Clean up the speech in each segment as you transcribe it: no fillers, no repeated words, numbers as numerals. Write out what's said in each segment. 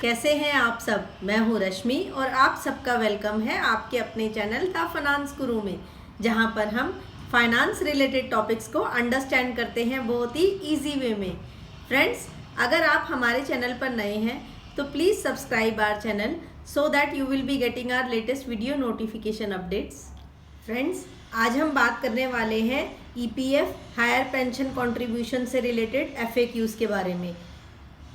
कैसे हैं आप सब। मैं हूं रश्मि और आप सबका वेलकम है आपके अपने चैनल द फाइनेंस गुरु में, जहां पर हम फाइनेंस रिलेटेड टॉपिक्स को अंडरस्टैंड करते हैं बहुत ही इजी वे में। फ्रेंड्स, अगर आप हमारे चैनल पर नए हैं तो please subscribe our channel so that you will be getting our latest video notification updates. Friends, आज हम बात करने वाले हैं ईपीएफ हायर पेंशन कंट्रीब्यूशन से रिलेटेड एफएक्यूज के बारे में।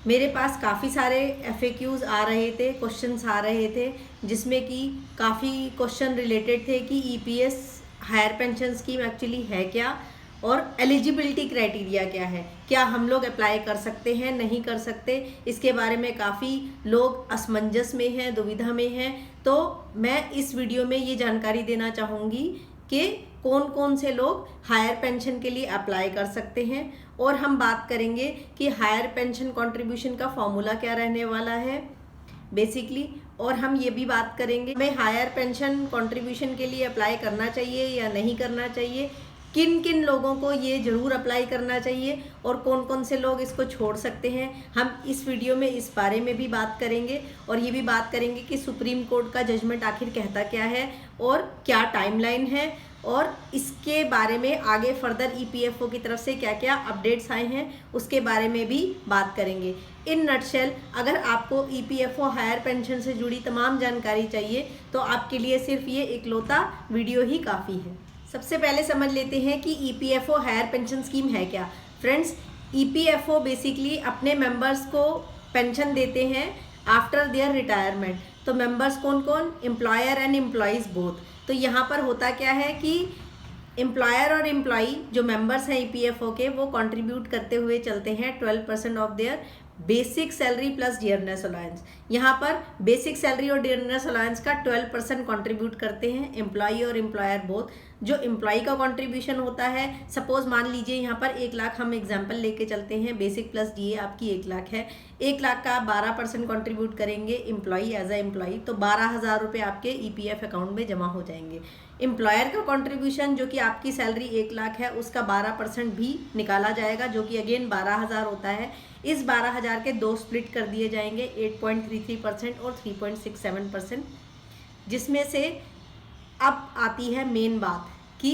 मेरे पास काफ़ी सारे एफएक्यूज आ रहे थे, क्वेश्चंस आ रहे थे, जिसमें कि काफ़ी क्वेश्चन रिलेटेड थे कि EPS higher pension scheme actually है क्या और एलिजिबिलिटी क्राइटेरिया क्या है, क्या हम लोग अप्लाई कर सकते हैं नहीं कर सकते। इसके बारे में काफ़ी लोग असमंजस में हैं, दुविधा में हैं। तो मैं इस वीडियो में ये जानकारी देना चाहूँगी कि कौन कौन से लोग हायर पेंशन के लिए अप्लाई कर सकते हैं, और हम बात करेंगे कि हायर पेंशन कंट्रीब्यूशन का फॉर्मूला क्या रहने वाला है बेसिकली। और हम ये भी बात करेंगे हमें हायर पेंशन कंट्रीब्यूशन के लिए अप्लाई करना चाहिए या नहीं करना चाहिए, किन किन लोगों को ये ज़रूर अप्लाई करना चाहिए और कौन कौन से लोग इसको छोड़ सकते हैं। हम इस वीडियो में इस बारे में भी बात करेंगे और ये भी बात करेंगे कि सुप्रीम कोर्ट का जजमेंट आखिर कहता क्या है और क्या टाइमलाइन है, और इसके बारे में आगे फर्दर ईपीएफओ की तरफ से क्या क्या अपडेट्स आए हैं उसके बारे में भी बात करेंगे। इन नटशेल, अगर आपको ईपीएफओ हायर पेंशन से जुड़ी तमाम जानकारी चाहिए तो आपके लिए सिर्फ ये इकलौता वीडियो ही काफ़ी है। सबसे पहले समझ लेते हैं कि ईपीएफओ हायर पेंशन स्कीम है क्या। फ्रेंड्स, ईपीएफओ बेसिकली अपने मेंबर्स को पेंशन देते हैं आफ्टर देयर रिटायरमेंट। तो मेंबर्स कौन कौन? Employer and employees both. तो यहाँ पर होता क्या है कि एम्प्लॉयर और एम्प्लॉई जो मेंबर्स हैं ईपीएफओ के, वो कंट्रीब्यूट करते हुए चलते हैं 12% of their basic salary plus dearness allowance. यहाँ पर बेसिक सैलरी और डियरनेस अलाउंस का 12% कंट्रीब्यूट करते हैं एम्प्लॉई और एम्प्लॉयर बोथ। जो एम्प्लॉई का कंट्रीब्यूशन होता है, सपोज मान लीजिए यहाँ पर 1 लाख हम एग्जांपल लेके चलते हैं, बेसिक प्लस डीए आपकी 1 लाख है, 1 लाख का आप 12% कंट्रीब्यूट करेंगे एम्प्लॉई एज अ एम्प्लॉई, तो 12,000 रुपये आपके ईपीएफ अकाउंट में जमा हो जाएंगे। एम्प्लॉयर का कंट्रीब्यूशन जो कि आपकी सैलरी 1 लाख है उसका 12% भी निकाला जाएगा, जो कि अगेन 12,000 होता है। इस 12,000 के 2 स्प्लिट कर दिए जाएंगे, 8.33% और 3.67%, जिसमें से अब आती है मेन बात कि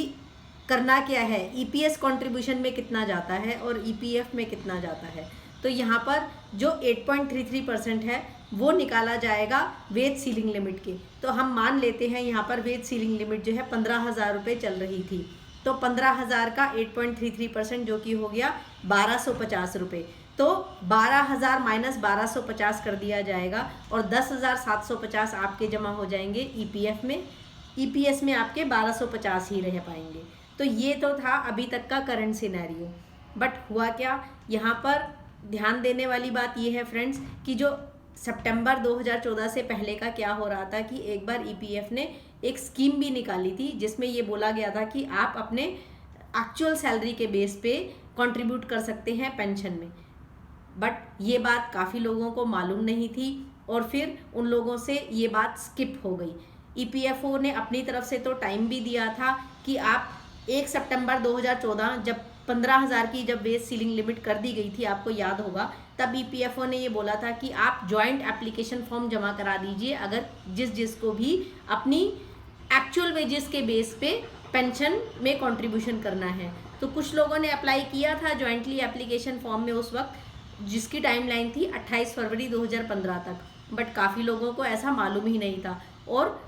करना क्या है, ईपीएस कंट्रीब्यूशन में कितना जाता है और ईपीएफ में कितना जाता है। तो यहाँ पर जो 8.33% है वो निकाला जाएगा वेज सीलिंग लिमिट के। तो हम मान लेते हैं यहाँ पर वेज सीलिंग लिमिट जो है 15,000 रुपये चल रही थी, तो 15,000 का 8.33% जो कि हो गया 1,250 रुपये। तो 12,000 माइनस 1,250 कर दिया जाएगा और 10,750 आपके जमा हो जाएंगे ईपीएफ में। ईपीएस में आपके 1,250 ही रह पाएंगे। तो ये तो था अभी तक का करंट सिनेरियो। बट हुआ क्या, यहाँ पर ध्यान देने वाली बात ये है फ्रेंड्स कि जो सितंबर 2014 से पहले का क्या हो रहा था कि एक बार ईपीएफ ने एक स्कीम भी निकाली थी जिसमें ये बोला गया था कि आप अपने एक्चुअल सैलरी के बेस पे कंट्रीब्यूट कर सकते हैं पेंशन में। बट ये बात काफ़ी लोगों को मालूम नहीं थी और फिर उन लोगों से ये बात स्किप हो गई। ईपीएफओ ने अपनी तरफ से तो टाइम भी दिया था कि आप 1 सितंबर 2014 जब 15,000 की जब बेस सीलिंग लिमिट कर दी गई थी, आपको याद होगा, तब ईपीएफओ ने ये बोला था कि आप जॉइंट एप्लीकेशन फॉर्म जमा करा दीजिए अगर जिसको भी अपनी एक्चुअल वेजेस के बेस पे पेंशन में कंट्रीब्यूशन करना है। तो कुछ लोगों ने अप्लाई किया था जॉइंटली एप्लीकेशन फॉर्म में उस वक्त, जिसकी टाइमलाइन थी 28 फरवरी 2015 तक। बट काफ़ी लोगों को ऐसा मालूम ही नहीं था। और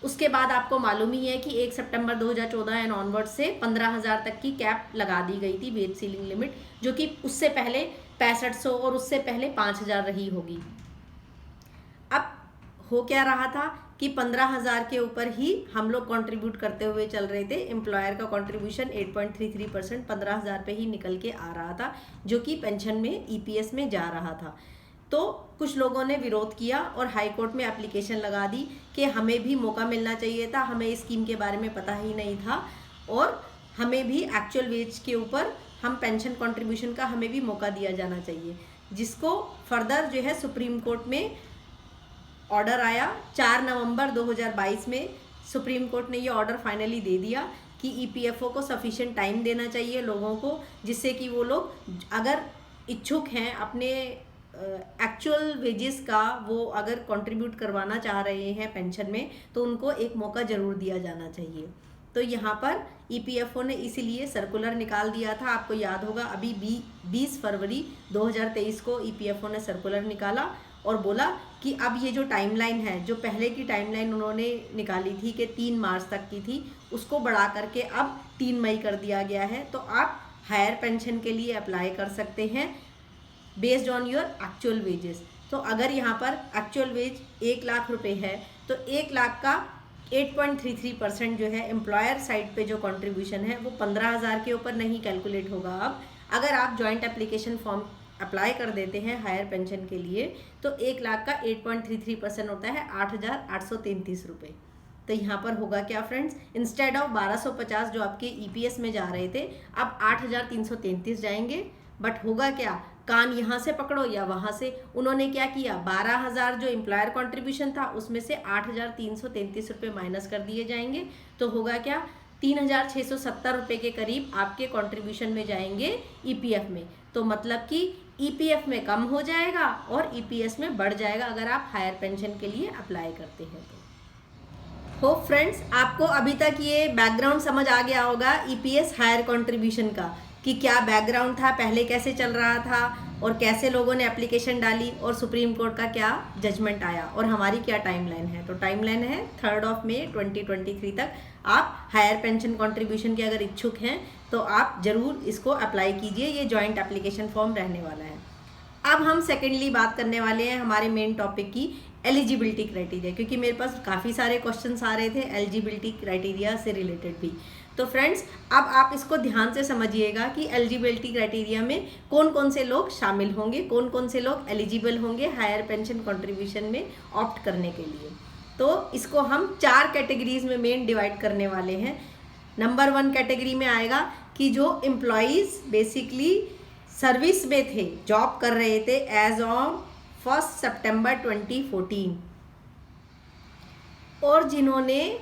उसके बाद आपको मालूम ही है कि 1 सितंबर 2014 एंड ऑनवर्ड से 15,000 तक की कैप लगा दी गई थी वेज सीलिंग लिमिट, जो कि उससे पहले 6500 और उससे पहले 5,000 रही होगी। अब हो क्या रहा था कि 15,000 के ऊपर ही हम लोग कंट्रीब्यूट करते हुए चल रहे थे। एम्प्लॉयर का कंट्रीब्यूशन 8.33% 15,000 पे ही निकल के आ रहा था, जो कि पेंशन में ईपीएस में जा रहा था। तो कुछ लोगों ने विरोध किया और हाई कोर्ट में एप्लीकेशन लगा दी कि हमें भी मौका मिलना चाहिए था, हमें इस स्कीम के बारे में पता ही नहीं था और हमें भी एक्चुअल वेज के ऊपर हम पेंशन कंट्रीब्यूशन का हमें भी मौका दिया जाना चाहिए। जिसको फर्दर जो है सुप्रीम कोर्ट में ऑर्डर आया 4 नवंबर 2022 में। सुप्रीम कोर्ट ने ये ऑर्डर फाइनली दे दिया कि ईपीएफओ को सफिशिएंट टाइम देना चाहिए लोगों को, जिससे कि वो लोग अगर इच्छुक हैं अपने एक्चुअल वेजेस का वो अगर कंट्रीब्यूट करवाना चाह रहे हैं पेंशन में, तो उनको एक मौका ज़रूर दिया जाना चाहिए। तो यहाँ पर ईपीएफओ ने इसीलिए सर्कुलर निकाल दिया था। आपको याद होगा अभी 20 फरवरी 2023 को ईपीएफओ ने सर्कुलर निकाला और बोला कि अब ये जो टाइमलाइन है, जो पहले की टाइमलाइन उन्होंने निकाली थी कि 3 मार्च तक की थी, उसको बढ़ा करके अब 3 मई कर दिया गया है। तो आप हायर पेंशन के लिए अप्लाई कर सकते हैं based on your actual wages. तो अगर यहाँ पर एक्चुअल वेज 1 लाख रुपए है, तो 1 लाख का 8.33% जो है एम्प्लॉयर साइड पे जो कंट्रीब्यूशन है वो 15,000 के ऊपर नहीं कैलकुलेट होगा। अब अगर आप जॉइंट एप्लीकेशन फॉर्म अप्लाई कर देते हैं हायर पेंशन के लिए, तो 1 लाख का 8.33% होता है 8,833 रुपये। तो यहाँ पर होगा क्या फ्रेंड्स, इंस्टेड ऑफ 1250 जो आपके ईपीएस में जा रहे थे, अब 8,333 जाएंगे। बट होगा क्या, कान यहाँ से पकड़ो या वहाँ से। उन्होंने क्या किया, 12,000 जो एम्प्लॉयर कंट्रीब्यूशन था उसमें से 8,333 रुपये माइनस कर दिए जाएंगे। तो होगा क्या, 3,670 रुपये के करीब आपके कंट्रीब्यूशन में जाएंगे ईपीएफ में। तो मतलब कि ईपीएफ में कम हो जाएगा और ईपीएस में बढ़ जाएगा अगर आप हायर पेंशन के लिए अप्लाई करते हैं तो। होप फ्रेंड्स आपको अभी तक ये बैकग्राउंड समझ आ गया होगा ईपीएस हायर कंट्रीब्यूशन का, कि क्या बैकग्राउंड था, पहले कैसे चल रहा था और कैसे लोगों ने एप्लीकेशन डाली और सुप्रीम कोर्ट का क्या जजमेंट आया और हमारी क्या टाइमलाइन है। तो टाइमलाइन है 3 मई 2023 तक। आप हायर पेंशन कंट्रीब्यूशन के अगर इच्छुक हैं तो आप ज़रूर इसको अप्लाई कीजिए, ये जॉइंट एप्लीकेशन फॉर्म रहने वाला है। अब हम सेकेंडली बात करने वाले हैं हमारे मेन टॉपिक की, एलिजिबिलिटी क्राइटेरिया, क्योंकि मेरे पास काफ़ी सारे क्वेश्चंस आ रहे थे एलिजिबिलिटी क्राइटेरिया से रिलेटेड भी। तो फ्रेंड्स अब आप इसको ध्यान से समझिएगा कि एलिजिबिलिटी क्राइटेरिया में कौन कौन से लोग शामिल होंगे, कौन कौन से लोग एलिजिबल होंगे हायर पेंशन कंट्रीब्यूशन में ऑप्ट करने के लिए। तो इसको हम 4 कैटेगरीज में मेन डिवाइड करने वाले हैं। नंबर 1 कैटेगरी में आएगा कि जो एम्प्लॉयज़ बेसिकली सर्विस में थे, जॉब कर रहे थे एज ऑन 1 सितंबर 2014, और जिन्होंने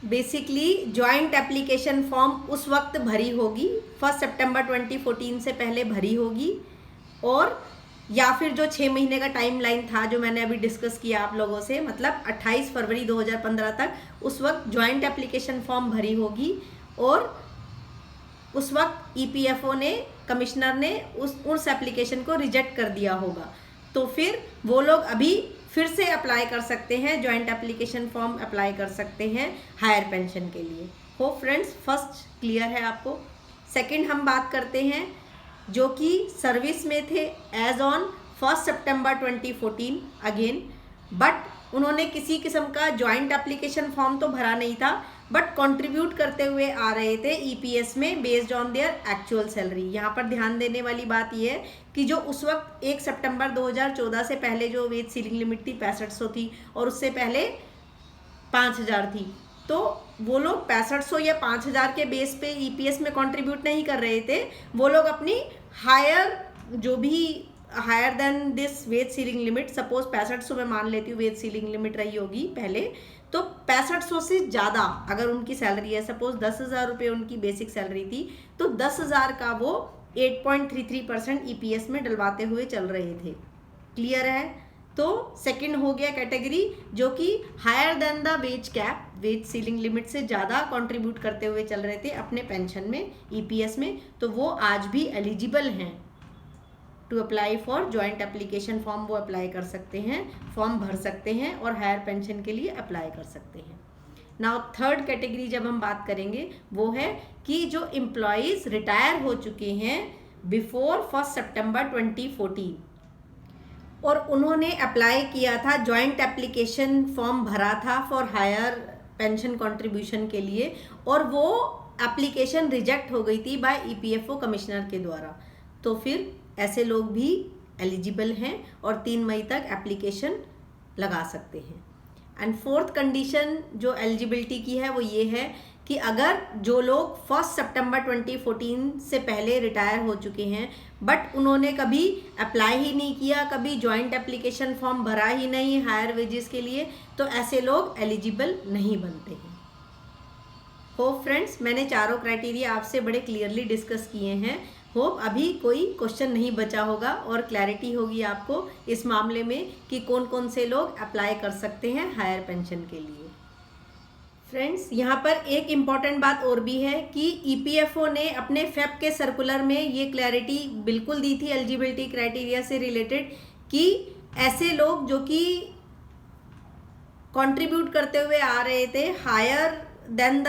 बेसिकली जॉइंट एप्लीकेशन फॉर्म उस वक्त भरी होगी 1 सितंबर 2014 से पहले भरी होगी, और या फिर जो 6 महीने का टाइम लाइन था जो मैंने अभी डिस्कस किया आप लोगों से, मतलब 28 फरवरी 2015 तक उस वक्त जॉइंट एप्लीकेशन फॉर्म भरी होगी और उस वक्त ईपीएफओ ने, कमिश्नर ने उस एप्लीकेशन को रिजेक्ट कर दिया होगा। तो फिर वो लोग अभी फिर से अप्लाई कर सकते हैं, जॉइंट एप्लीकेशन फॉर्म अप्लाई कर सकते हैं हायर पेंशन के लिए। होप फ्रेंड्स फर्स्ट क्लियर है आपको। सेकंड हम बात करते हैं जो कि सर्विस में थे एज ऑन 1 सितंबर 2014 अगेन, बट उन्होंने किसी किस्म का जॉइंट एप्लीकेशन फॉर्म तो भरा नहीं था, बट कंट्रीब्यूट करते हुए आ रहे थे ईपीएस में based on their actual salary. यहाँ पर ध्यान देने वाली बात यह है कि जो उस वक्त 1 सितंबर 2014 से पहले जो वेज सीलिंग लिमिट थी 6500 थी और उससे पहले 5000 थी, तो वो लोग 6500 या 5000 के बेस पे ईपीएस में कंट्रीब्यूट नहीं कर रहे थे। वो लोग अपनी हायर, जो भी higher than this wage ceiling limit, suppose 6500 में मान लेती हूँ वेज सीलिंग लिमिट रही होगी पहले, तो 6500 से ज़्यादा अगर उनकी सैलरी है, सपोज 10,000 रुपये उनकी बेसिक सैलरी थी, तो 10,000 का वो 8.33% ईपीएस में डलवाते हुए चल रहे थे। क्लियर है? तो सेकंड हो गया कैटेगरी जो कि higher than the wage cap, wage ceiling limit से ज़्यादा कंट्रीब्यूट करते हुए चल रहे थे अपने पेंशन में, ईपीएस में, तो वो आज भी एलिजिबल हैं to apply for joint application form. वो अप्लाई कर सकते हैं, फॉर्म भर सकते हैं और हायर पेंशन के लिए अप्लाई कर सकते हैं। नाउ थर्ड कैटेगरी जब हम बात करेंगे वो है कि जो एम्प्लॉयज़ रिटायर हो चुके हैं बिफोर 1 सितंबर 2014 और उन्होंने अप्लाई किया था, जॉइंट एप्लीकेशन फॉर्म भरा था फॉर हायर पेंशन कंट्रीब्यूशन के लिए, और वो एप्लीकेशन रिजेक्ट हो गई थी बाय ईपीएफओ कमिश्नर के द्वारा। तो फिर ऐसे लोग भी एलिजिबल हैं और 3 मई तक एप्लीकेशन लगा सकते हैं। एंड फोर्थ कंडीशन जो एलिजिबिलिटी की है वो ये है कि अगर जो लोग 1 सितंबर 2014 से पहले रिटायर हो चुके हैं बट उन्होंने कभी अप्लाई ही नहीं किया, कभी जॉइंट एप्लीकेशन फॉर्म भरा ही नहीं हायर वेजेस के लिए, तो ऐसे लोग एलिजिबल नहीं बनते हैं। होप फ्रेंड्स मैंने चारों क्राइटेरिया आपसे बड़े क्लियरली डिस्कस किए हैं। होप अभी कोई क्वेश्चन नहीं बचा होगा और क्लैरिटी होगी आपको इस मामले में कि कौन कौन से लोग अप्लाई कर सकते हैं हायर पेंशन के लिए। फ्रेंड्स, यहाँ पर एक इम्पॉर्टेंट बात और भी है कि ईपीएफओ ने अपने फेब के सर्कुलर में ये क्लैरिटी बिल्कुल दी थी एलिजिबिलिटी क्राइटेरिया से रिलेटेड कि ऐसे लोग जो कि कंट्रीब्यूट करते हुए आ रहे थे higher than the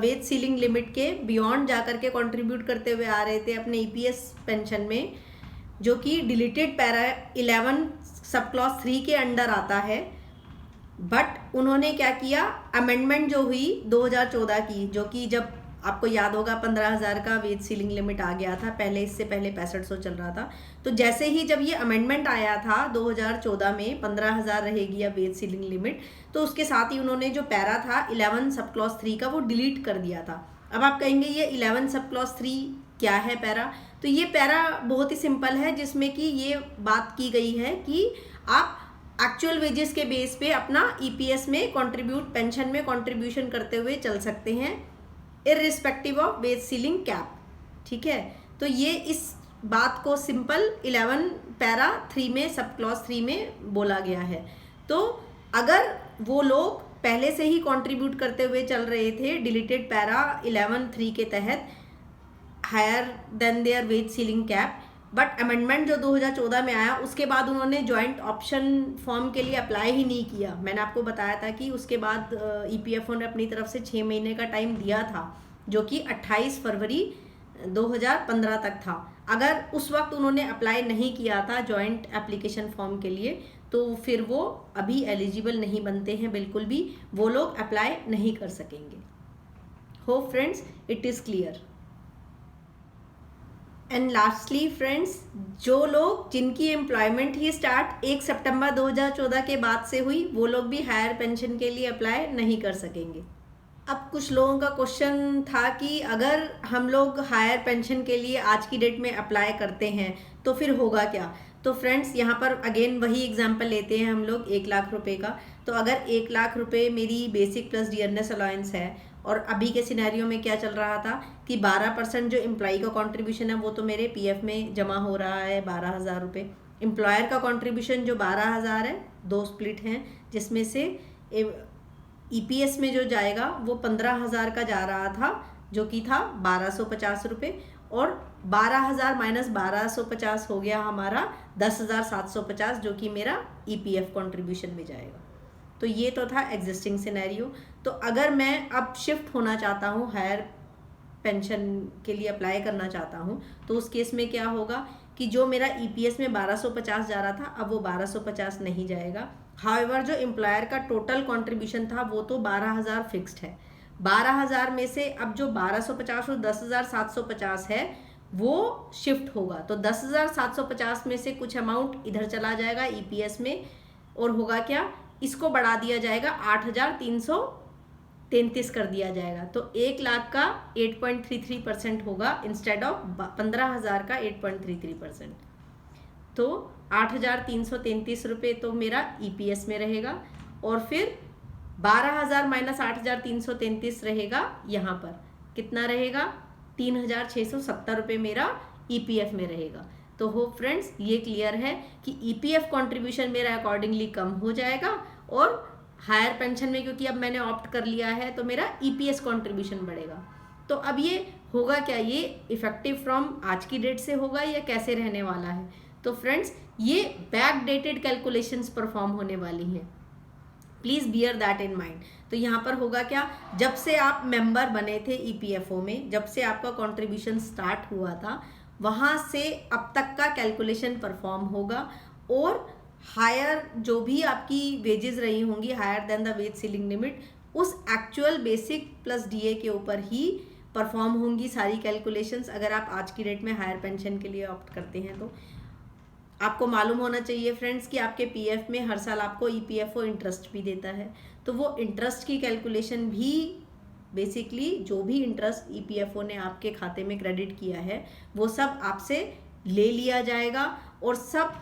wage ceiling limit के बियॉन्ड जाकर के कंट्रीब्यूट करते हुए आ रहे थे अपने ईपीएस पेंशन में, जो कि डिलीटेड पैरा 11 सब क्लॉज 3 के अंडर आता है। बट उन्होंने क्या किया, अमेंडमेंट जो हुई 2014 की, जो कि जब आपको याद होगा 15,000 का वेज सीलिंग लिमिट आ गया था, पहले इससे पहले 6500 चल रहा था। तो जैसे ही जब ये अमेंडमेंट आया था 2014 में 15,000 रहेगी अब वेज सीलिंग लिमिट, तो उसके साथ ही उन्होंने जो पैरा था 11 सब क्लॉज 3 का वो डिलीट कर दिया था। अब आप कहेंगे ये 11 सब क्लॉज 3 क्या है पैरा? तो ये पैरा बहुत ही सिंपल है, जिसमें कि ये बात की गई है कि आप एक्चुअल वेजेस के बेस पे अपना ईपीएस में कंट्रीब्यूट, पेंशन में कंट्रीब्यूशन करते हुए चल सकते हैं irrespective of ways ceiling cap. ठीक है, तो ये इस बात को सिंपल 11 पैरा 3 में सब क्लॉज 3 में बोला गया है। तो अगर वो लोग पहले से ही कंट्रीब्यूट करते हुए चल रहे थे डिलीटेड पैरा 11(3) के तहत higher than their wage ceiling cap, but amendment जो 2014 में आया उसके बाद उन्होंने जॉइंट ऑप्शन फॉर्म के लिए अप्लाई ही नहीं किया। मैंने आपको बताया था कि उसके बाद ईपीएफओ ने अपनी तरफ से 6 महीने का टाइम दिया था, जो कि 28 फरवरी 2015 तक था। अगर उस वक्त उन्होंने अप्लाई नहीं किया था जॉइंट एप्लीकेशन फॉर्म के लिए, तो फिर वो अभी एलिजिबल नहीं बनते हैं, बिल्कुल भी वो लोग अप्लाई नहीं कर सकेंगे। Hope friends it is clear. And lastly friends, जो लोग जिनकी एम्प्लॉयमेंट ही स्टार्ट 1 सितंबर 2014 के बाद से हुई, वो लोग भी हायर पेंशन के लिए अप्लाई नहीं कर सकेंगे। अब कुछ लोगों का क्वेश्चन था कि अगर हम लोग हायर पेंशन के लिए आज की डेट में अप्लाई करते हैं तो फिर होगा क्या? तो फ्रेंड्स, यहाँ पर अगेन वही एग्जांपल लेते हैं हम लोग 1 लाख रुपए का। तो अगर 1 लाख रुपए मेरी बेसिक प्लस डियरनेस अलाउंस है, और अभी के सिनेरियो में क्या चल रहा था कि 12% जो एम्प्लॉई का कंट्रीब्यूशन है वो तो मेरे पीएफ में जमा हो रहा है 12,000 रुपये। एम्प्लॉयर का कंट्रीब्यूशन जो 12,000 है, 2 स्प्लिट हैं, जिसमें से ईपीएस में जो जाएगा वो 15,000 का जा रहा था, जो कि था 1,250 रुपये, और 12,000 माइनस 1,250 हो गया हमारा 10,750, जो कि मेरा ईपीएफ कंट्रीब्यूशन में जाएगा। तो ये तो था एग्जिस्टिंग सिनेरियो। तो अगर मैं अब शिफ्ट होना चाहता हूँ, हायर पेंशन के लिए अप्लाई करना चाहता हूँ, तो उस केस में क्या होगा कि जो मेरा ईपीएस में 1,250 जा रहा था, अब वो 1,250 नहीं जाएगा। हाउएवर जो एम्प्लॉयर का टोटल कंट्रीब्यूशन था वो तो 12,000 फिक्स्ड है। 12,000 में से अब जो 1,250 और 10,750 है वो शिफ्ट होगा। तो 10,750 में से कुछ अमाउंट इधर चला जाएगा ईपीएस में, और होगा क्या, इसको बढ़ा दिया जाएगा, 8,333 कर दिया जाएगा। तो 1 लाख का 8.33% होगा इंस्टेड ऑफ 15,000 का 8.33%। तो 8,333 रुपये तो मेरा ईपीएस में रहेगा, और फिर 12,000 माइनस 8,333 रहेगा, यहाँ पर कितना रहेगा, 3,670 रुपये मेरा ईपीएफ में रहेगा। तो होप फ्रेंड्स ये क्लियर है कि ईपीएफ कंट्रीब्यूशन मेरा अकॉर्डिंगली कम हो जाएगा, और हायर पेंशन में क्योंकि अब मैंने ऑप्ट कर लिया है तो मेरा ईपीएस कंट्रीब्यूशन बढ़ेगा। तो अब ये होगा क्या, ये इफेक्टिव फ्रॉम आज की डेट से होगा या कैसे रहने वाला है? तो फ्रेंड्स ये बैक डेटेड कैलकुलेशंस परफॉर्म होने वाली हैं, please bear that in mind. तो यहाँ पर होगा क्या, जब से आप मेंबर बने थे ईपीएफओ में, जब से आपका कंट्रीब्यूशन स्टार्ट हुआ था, वहाँ से अब तक का कैलकुलेशन परफॉर्म होगा, और हायर जो भी आपकी वेजेस रही होंगी higher than the wage ceiling limit, उस एक्चुअल बेसिक प्लस डीए के ऊपर ही परफॉर्म होंगी सारी कैलकुलेशंस। अगर आप आज की डेट में हायर पेंशन के लिए ऑप्ट करते हैं तो आपको मालूम होना चाहिए फ्रेंड्स कि आपके पीएफ में हर साल आपको ईपीएफओ इंटरेस्ट भी देता है। तो वो इंटरेस्ट की कैलकुलेशन भी बेसिकली जो भी इंटरेस्ट ईपीएफओ ने आपके खाते में क्रेडिट किया है वो सब आपसे ले लिया जाएगा, और सब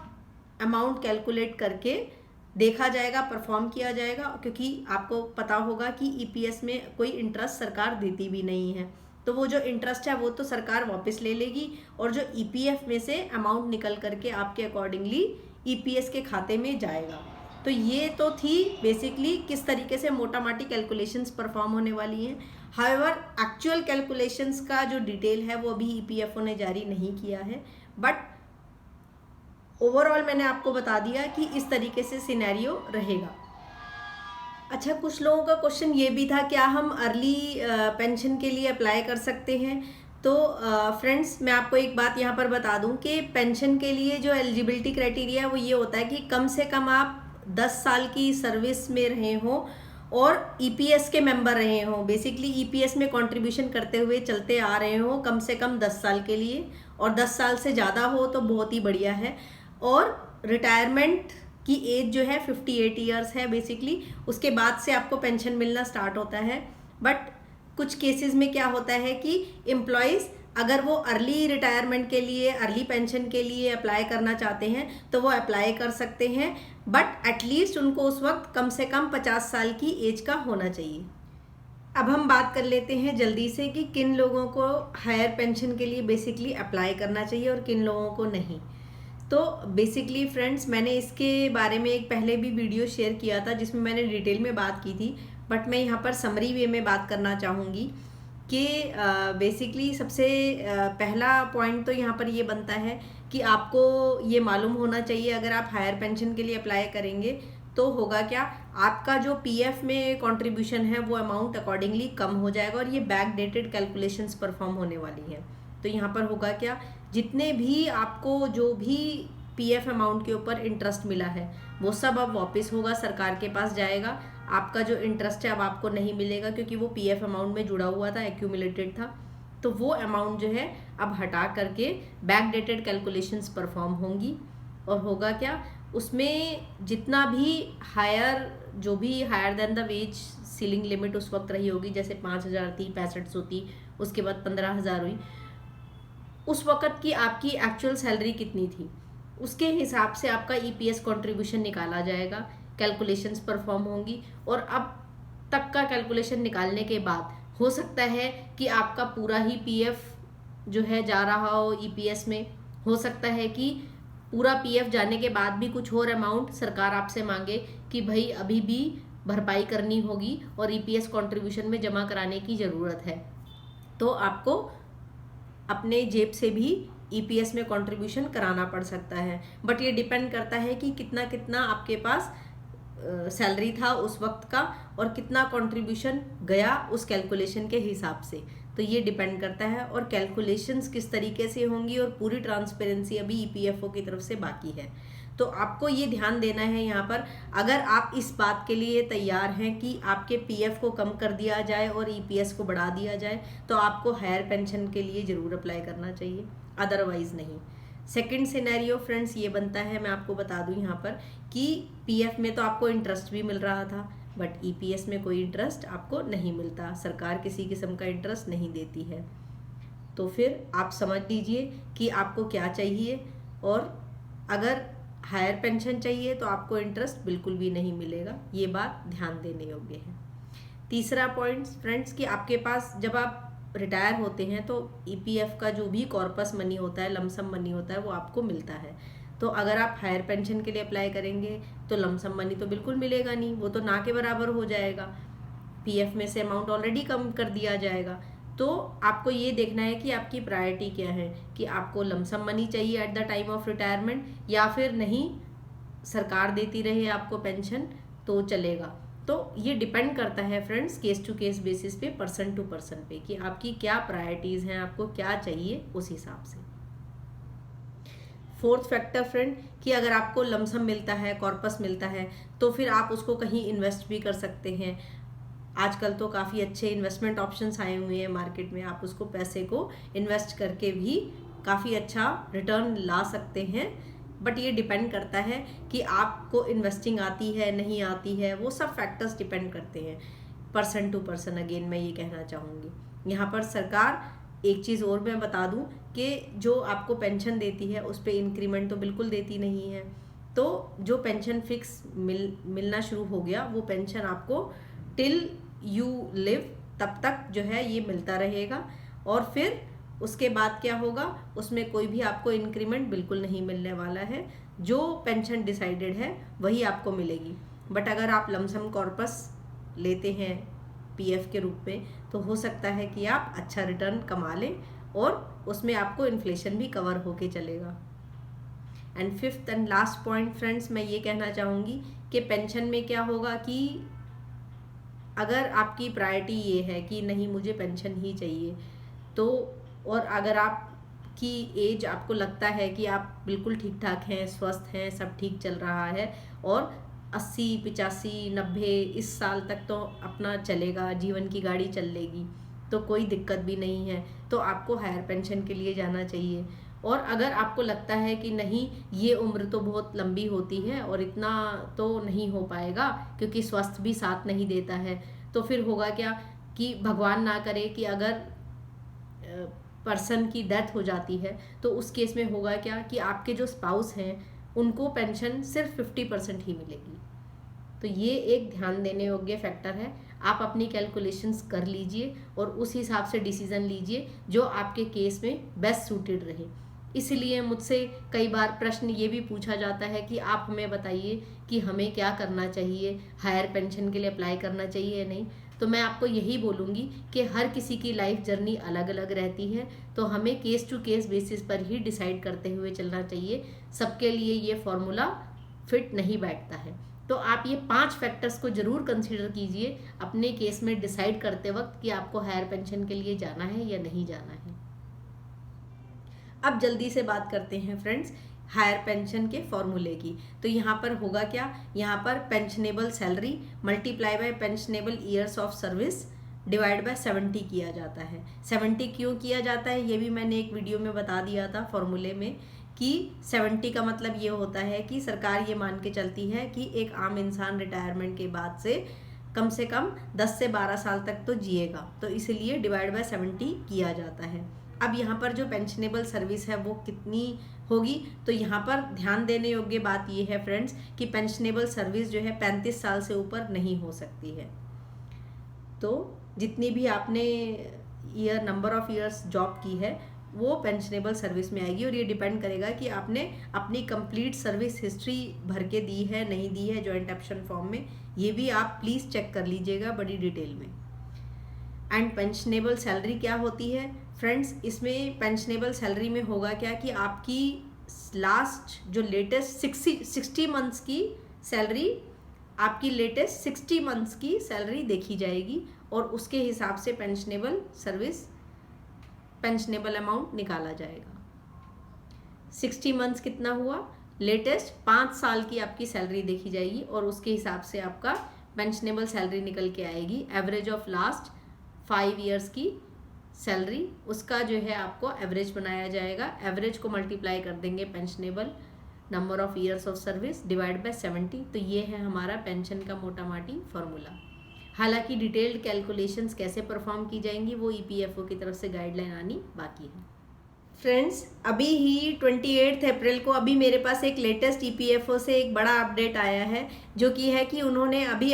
अमाउंट कैलकुलेट करके देखा जाएगा, परफॉर्म किया जाएगा, क्योंकि आपको पता होगा कि ईपीएस में कोई इंटरेस्ट सरकार देती भी नहीं है। तो वो जो इंटरेस्ट है वो तो सरकार वापस ले लेगी, और जो ईपीएफ में से अमाउंट निकल करके आपके अकॉर्डिंगली ईपीएस के खाते में जाएगा। तो ये तो थी बेसिकली किस तरीके से मोटा माटी कैलकुलेशंस परफॉर्म होने वाली हैं। हाउएवर एक्चुअल कैलकुलेशंस का जो डिटेल है वो अभी ईपीएफओ ने जारी नहीं किया है, बट ओवरऑल मैंने आपको बता दिया कि इस तरीके से सिनेरियो रहेगा। अच्छा, कुछ लोगों का क्वेश्चन ये भी था, क्या हम अर्ली पेंशन के लिए अप्लाई कर सकते हैं? तो फ्रेंड्स, मैं आपको एक बात यहाँ पर बता दूँ कि पेंशन के लिए जो एलिजिबिलिटी क्राइटेरिया है वो ये होता है कि कम से कम आप 10 साल की सर्विस में रहे हों और ईपीएस के मेंबर रहे हों, बेसिकली ईपीएस में कंट्रीब्यूशन करते हुए चलते आ रहे हों कम से कम 10 साल के लिए, और 10 साल से ज़्यादा हो तो बहुत ही बढ़िया है। और रिटायरमेंट की एज जो है 58 ईयर्स है बेसिकली, उसके बाद से आपको पेंशन मिलना स्टार्ट होता है। बट कुछ केसेस में क्या होता है कि एम्प्लॉयज़ अगर वो अर्ली रिटायरमेंट के लिए, अर्ली पेंशन के लिए अप्लाई करना चाहते हैं तो वो अप्लाई कर सकते हैं, बट एटलीस्ट उनको उस वक्त कम से कम 50 साल की एज का होना चाहिए। अब हम बात कर लेते हैं जल्दी से कि किन लोगों को हायर पेंशन के लिए बेसिकली अप्लाई करना चाहिए और किन लोगों को नहीं। तो बेसिकली फ्रेंड्स, मैंने इसके बारे में एक पहले भी वीडियो शेयर किया था जिसमें मैंने डिटेल में बात की थी, बट मैं यहाँ पर समरी वे में बात करना चाहूँगी कि बेसिकली सबसे पहला पॉइंट तो यहाँ पर ये बनता है कि आपको ये मालूम होना चाहिए अगर आप हायर पेंशन के लिए अप्लाई करेंगे तो होगा क्या, आपका जो पीएफ में कंट्रीब्यूशन है वो अमाउंट अकॉर्डिंगली कम हो जाएगा और ये बैक डेटेड कैलकुलेशंस परफॉर्म होने वाली हैं। तो यहाँ पर होगा क्या, जितने भी आपको जो भी पीएफ अमाउंट के ऊपर इंटरेस्ट मिला है वो सब अब वापस होगा, सरकार के पास जाएगा। आपका जो इंटरेस्ट है अब आपको नहीं मिलेगा क्योंकि वो पीएफ अमाउंट में जुड़ा हुआ था, एक्यूमुलेटेड था। तो वो अमाउंट जो है अब हटा करके बैक डेटेड कैलकुलेशंस परफॉर्म होंगी, और होगा क्या, उसमें जितना भी हायर, जो भी higher than the wage ceiling limit उस वक्त रही होगी, जैसे 5,000 थी, 6500 थी, उसके बाद 15,000 हुई, उस वक़्त की आपकी एक्चुअल सैलरी कितनी थी उसके हिसाब से आपका ईपीएस कंट्रीब्यूशन निकाला जाएगा, कैलकुलेशंस परफॉर्म होंगी। और अब तक का कैलकुलेशन निकालने के बाद हो सकता है कि आपका पूरा ही पीएफ जो है जा रहा हो ईपीएस में, हो सकता है कि पूरा पीएफ जाने के बाद भी कुछ और अमाउंट सरकार आपसे मांगे कि भाई अभी भी भरपाई करनी होगी और ईपीएस कंट्रीब्यूशन में जमा कराने की ज़रूरत है, तो आपको अपने जेब से भी ईपीएस में कंट्रीब्यूशन कराना पड़ सकता है। बट ये डिपेंड करता है कि कितना कितना आपके पास सैलरी था उस वक्त का और कितना कंट्रीब्यूशन गया उस कैलकुलेशन के हिसाब से, तो ये डिपेंड करता है। और कैलकुलेशंस किस तरीके से होंगी और पूरी ट्रांसपेरेंसी अभी ईपीएफओ की तरफ से बाकी है। तो आपको ये ध्यान देना है यहाँ पर, अगर आप इस बात के लिए तैयार हैं कि आपके पीएफ को कम कर दिया जाए और ईपीएस को बढ़ा दिया जाए, तो आपको हायर पेंशन के लिए ज़रूर अप्लाई करना चाहिए, अदरवाइज़ नहीं। सेकंड सिनेरियो फ्रेंड्स ये बनता है, मैं आपको बता दूं यहाँ पर, कि पीएफ में तो आपको इंटरेस्ट भी मिल रहा था, बट ईपीएस में कोई इंटरेस्ट आपको नहीं मिलता, सरकार किसी किस्म का इंटरेस्ट नहीं देती है। तो फिर आप समझ लीजिए कि आपको क्या चाहिए, और अगर हायर पेंशन चाहिए तो आपको इंटरेस्ट बिल्कुल भी नहीं मिलेगा, ये बात ध्यान देने योग्य है। तीसरा पॉइंट फ्रेंड्स, कि आपके पास जब आप रिटायर होते हैं तो ईपीएफ का जो भी कॉर्पस मनी होता है, लमसम मनी होता है, वो आपको मिलता है। तो अगर आप हायर पेंशन के लिए अप्लाई करेंगे तो लमसम मनी तो बिल्कुल मिलेगा नहीं, वो तो ना के बराबर हो जाएगा, पीएफ में से अमाउंट ऑलरेडी कम कर दिया जाएगा। तो आपको ये देखना है कि आपकी प्रायोरिटी क्या है, कि आपको लमसम मनी चाहिए at the time of retirement, या फिर नहीं सरकार देती रहे आपको पेंशन तो चलेगा। तो ये डिपेंड करता है friends case to case basis पे, पर्सन टू पर्सन पे, कि आपकी क्या प्रायोरिटीज़ हैं, आपको क्या चाहिए उस हिसाब से। फोर्थ फैक्टर फ्रेंड, कि अगर आपको लमसम मिलता है, कॉर्पस मिलता है, तो फिर आप उसको कहीं इन्वेस्ट भी कर सकते हैं। आजकल तो काफ़ी अच्छे इन्वेस्टमेंट ऑप्शंस आए हुए हैं मार्केट में, आप उसको पैसे को इन्वेस्ट करके भी काफ़ी अच्छा रिटर्न ला सकते हैं। बट ये डिपेंड करता है कि आपको इन्वेस्टिंग आती है नहीं आती है, वो सब फैक्टर्स डिपेंड करते हैं, पर्सन टू पर्सन। अगेन मैं ये कहना चाहूँगी यहाँ पर, सरकार एक चीज़ और मैं बता दूँ कि जो आपको पेंशन देती है उस पर इंक्रीमेंट तो बिल्कुल देती नहीं है। तो जो पेंशन फिक्स मिलना शुरू हो गया, वो पेंशन आपको टिल यू लिव तब तक जो है ये मिलता रहेगा। और फिर उसके बाद क्या होगा, उसमें कोई भी आपको इंक्रीमेंट बिल्कुल नहीं मिलने वाला है। जो पेंशन डिसाइडेड है वही आपको मिलेगी। बट अगर आप लमसम कॉर्पस लेते हैं पीएफ के रूप में तो हो सकता है कि आप अच्छा रिटर्न कमा लें और उसमें आपको इन्फ्लेशन भी कवर होके चलेगा। And fifth and last point friends, मैं ये कहना चाहूँगी कि पेंशन में क्या होगा कि अगर आपकी प्रायोरिटी ये है कि नहीं मुझे पेंशन ही चाहिए, तो और अगर आपकी एज आपको लगता है कि आप बिल्कुल ठीक ठाक हैं, स्वस्थ हैं, सब ठीक चल रहा है और 80, 85, 90 इस साल तक तो अपना चलेगा, जीवन की गाड़ी चल लेगी, तो कोई दिक्कत भी नहीं है, तो आपको हायर पेंशन के लिए जाना चाहिए। और अगर आपको लगता है कि नहीं ये उम्र तो बहुत लंबी होती है और इतना तो नहीं हो पाएगा क्योंकि स्वास्थ्य भी साथ नहीं देता है, तो फिर होगा क्या कि भगवान ना करे कि अगर पर्सन की डेथ हो जाती है तो उस केस में होगा क्या कि आपके जो स्पाउस हैं उनको पेंशन सिर्फ 50% ही मिलेगी। तो ये एक ध्यान देने योग्य फैक्टर है। आप अपनी कैलकुलेशंस कर लीजिए और उस हिसाब से डिसीजन लीजिए जो आपके केस में बेस्ट सूटेड रहे। इसलिए मुझसे कई बार प्रश्न ये भी पूछा जाता है कि आप हमें बताइए कि हमें क्या करना चाहिए, हायर पेंशन के लिए अप्लाई करना चाहिए या नहीं। तो मैं आपको यही बोलूँगी कि हर किसी की लाइफ जर्नी अलग अलग रहती है, तो हमें केस टू केस बेसिस पर ही डिसाइड करते हुए चलना चाहिए। सबके लिए ये फॉर्मूला फिट नहीं बैठता है। तो आप ये 5 फैक्टर्स को ज़रूर कंसीडर कीजिए अपने केस में डिसाइड करते वक्त कि आपको हायर पेंशन के लिए जाना है या नहीं जाना है। अब जल्दी से बात करते हैं फ्रेंड्स हायर पेंशन के फॉर्मूले की। तो यहाँ पर होगा क्या, यहाँ पर pensionable salary multiply by pensionable years of service divide by 70 किया जाता है। 70 क्यों किया जाता है ये भी मैंने एक वीडियो में बता दिया था फॉर्मूले में कि 70 का मतलब ये होता है कि सरकार ये मान के चलती है कि एक आम इंसान रिटायरमेंट के बाद से कम 10 से 12 साल तक तो जिएगा, तो इसलिए डिवाइड बाय 70 किया जाता है। अब यहाँ पर जो पेंशनेबल सर्विस है वो कितनी होगी, तो यहाँ पर ध्यान देने योग्य बात ये है फ्रेंड्स कि पेंशनेबल सर्विस जो है 35 साल से ऊपर नहीं हो सकती है। तो जितनी भी आपने नंबर ऑफ ईयर्स जॉब की है वो पेंशनेबल सर्विस में आएगी। और ये डिपेंड करेगा कि आपने अपनी कंप्लीट सर्विस हिस्ट्री भर के दी है नहीं दी है जॉइंट ऑप्शन फॉर्म में, ये भी आप प्लीज़ चेक कर लीजिएगा बड़ी डिटेल में। एंड पेंशनेबल सैलरी क्या होती है फ्रेंड्स, इसमें पेंशनेबल सैलरी में होगा क्या कि आपकी लास्ट जो लेटेस्ट 60 मंथ्स की सैलरी, आपकी लेटेस्ट 60 मंथ्स की सैलरी देखी जाएगी और उसके हिसाब से पेंशनेबल अमाउंट निकाला जाएगा। 60 मंथ्स कितना हुआ, लेटेस्ट 5 साल की आपकी सैलरी देखी जाएगी और उसके हिसाब से आपका पेंशनेबल सैलरी निकल के आएगी। एवरेज ऑफ लास्ट 5 ईयर्स की सैलरी, उसका जो है आपको एवरेज बनाया जाएगा। एवरेज को मल्टीप्लाई कर देंगे pensionable number of years of service divide by 70, तो ये है हमारा पेंशन का मोटा माटी फॉर्मूला। हालांकि डिटेल्ड कैलकुलेशंस कैसे परफॉर्म की जाएंगी वो ईपीएफओ की तरफ से गाइडलाइन आनी बाकी है। फ्रेंड्स अभी ही 28 अप्रैल को अभी मेरे पास एक लेटेस्ट ईपीएफओ से एक बड़ा अपडेट आया है, जो कि है कि उन्होंने अभी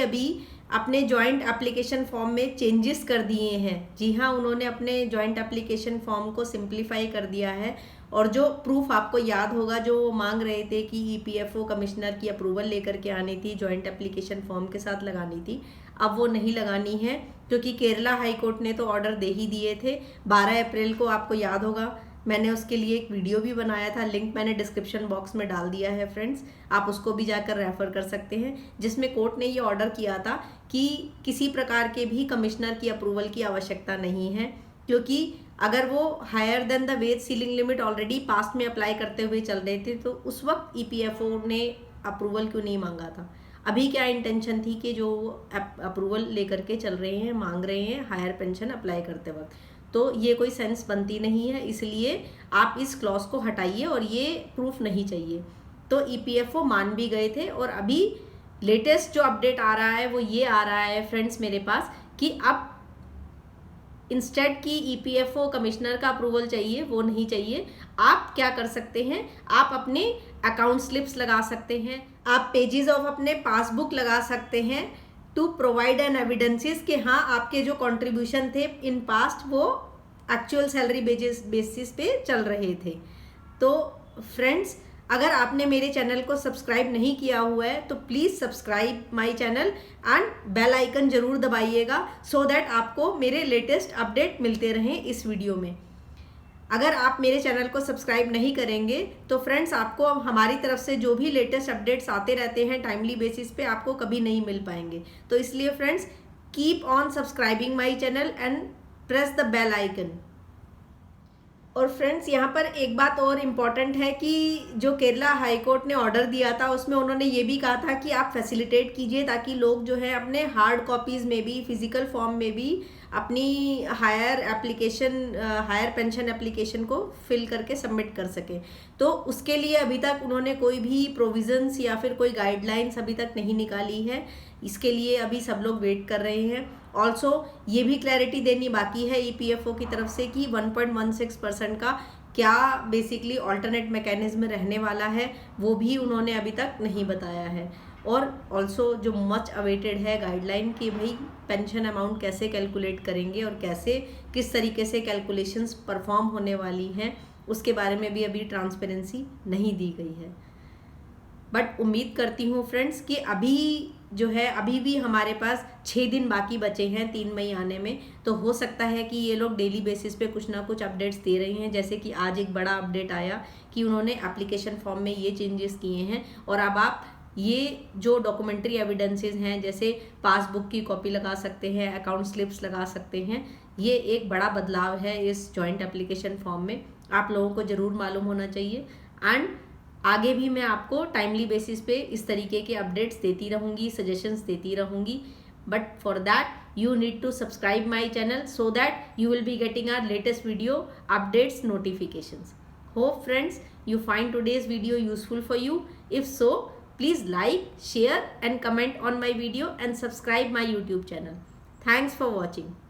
अपने जॉइंट एप्लीकेशन फॉर्म में चेंजेस कर दिए हैं। जी हाँ, उन्होंने अपने जॉइंट एप्लीकेशन फॉर्म को सिंप्लीफाई कर दिया है और जो प्रूफ आपको याद होगा जो वो मांग रहे थे कि ईपीएफओ कमिश्नर की अप्रूवल लेकर के आनी थी, जॉइंट एप्लीकेशन फॉर्म के साथ लगानी थी, अब वो नहीं लगानी है क्योंकि केरला हाई कोर्ट ने तो ऑर्डर दे ही दिए थे। 12 अप्रैल को आपको याद होगा मैंने उसके लिए एक वीडियो भी बनाया था, लिंक मैंने डिस्क्रिप्शन बॉक्स में डाल दिया है फ्रेंड्स, आप उसको भी जाकर रेफर कर सकते हैं, जिसमें कोर्ट ने ये ऑर्डर किया था कि किसी प्रकार के भी कमिश्नर की अप्रूवल की आवश्यकता नहीं है, क्योंकि अगर वो higher than the wage ceiling limit already past में अप्लाई करते हुए चल रहे थे तो उस वक्त ईपीएफओ ने अप्रूवल क्यों नहीं मांगा था। अभी क्या इंटेंशन थी कि जो अप्रूवल लेकर के चल रहे हैं, मांग रहे हैं हायर पेंशन अप्लाई करते वक्त, तो ये कोई सेंस बनती नहीं है, इसलिए आप इस क्लॉज को हटाइए और ये प्रूफ नहीं चाहिए। तो ईपीएफओ मान भी गए थे और अभी लेटेस्ट जो अपडेट आ रहा है वो ये आ रहा है फ्रेंड्स मेरे पास कि अब इंस्टेड की ईपीएफओ कमिश्नर का अप्रूवल चाहिए, वो नहीं चाहिए। आप क्या कर सकते हैं, आप अपने अकाउंट स्लिप्स लगा सकते हैं, आप पेजेस ऑफ अपने पासबुक लगा सकते हैं टू प्रोवाइड एन एविडेंसेस कि हाँ आपके जो कंट्रीब्यूशन थे इन पास्ट वो एक्चुअल सैलरी बेसिस पे चल रहे थे। तो फ्रेंड्स, अगर आपने मेरे चैनल को सब्सक्राइब नहीं किया हुआ है तो please subscribe my channel and bell icon ज़रूर दबाइएगा, सो दैट आपको मेरे लेटेस्ट अपडेट मिलते रहें इस वीडियो में। अगर आप मेरे चैनल को सब्सक्राइब नहीं करेंगे तो फ्रेंड्स, आपको हमारी तरफ से जो भी लेटेस्ट अपडेट्स आते रहते हैं टाइमली बेसिस पे, आपको कभी नहीं मिल पाएंगे। तो इसलिए friends, keep on subscribing my channel and press the bell icon. और फ्रेंड्स, यहाँ पर एक बात और इम्पॉर्टेंट है कि जो केरला हाई कोर्ट ने ऑर्डर दिया था उसमें उन्होंने ये भी कहा था कि आप फैसिलिटेट कीजिए ताकि लोग जो है अपने हार्ड कॉपीज़ में भी, फिजिकल फॉर्म में भी अपनी हायर पेंशन एप्लीकेशन को फिल करके सबमिट कर सकें। तो उसके लिए अभी तक उन्होंने कोई भी प्रोविज़न्स या फिर कोई गाइडलाइंस अभी तक नहीं निकाली है। इसके लिए अभी सब लोग वेट कर रहे हैं। ऑल्सो ये भी क्लैरिटी देनी बाकी है EPFO की तरफ से कि 1.16% का क्या बेसिकली ऑल्टरनेट मैकेनिज्म रहने वाला है, वो भी उन्होंने अभी तक नहीं बताया है। और ऑल्सो जो मच अवेटेड है गाइडलाइन कि भाई पेंशन अमाउंट कैसे कैलकुलेट करेंगे और कैसे किस तरीके से कैलकुलेशंस परफॉर्म होने वाली हैं, उसके बारे में भी अभी ट्रांसपेरेंसी नहीं दी गई है। बट उम्मीद करती हूँ फ्रेंड्स कि अभी जो है अभी भी हमारे पास 6 दिन बाकी बचे हैं 3 मई आने में। तो हो सकता है कि ये लोग डेली बेसिस पे कुछ ना कुछ अपडेट्स दे रहे हैं। जैसे कि आज एक बड़ा अपडेट आया कि उन्होंने एप्लीकेशन फॉर्म में ये चेंजेस किए हैं और अब आप ये जो डॉक्यूमेंट्री एविडेंसेस हैं जैसे पासबुक की कॉपी लगा सकते हैं, अकाउंट स्लिप्स लगा सकते हैं। ये एक बड़ा बदलाव है इस जॉइंट एप्लीकेशन फॉर्म में, आप लोगों को ज़रूर मालूम होना चाहिए। एंड आगे भी मैं आपको टाइमली बेसिस पे इस तरीके के अपडेट्स देती रहूँगी, सजेशंस देती रहूँगी। But for that you need to subscribe my channel so that you will be getting our latest video updates notifications. Hope friends you find today's video useful for you. If so, please like, share and comment on my video and subscribe my YouTube channel. Thanks for watching.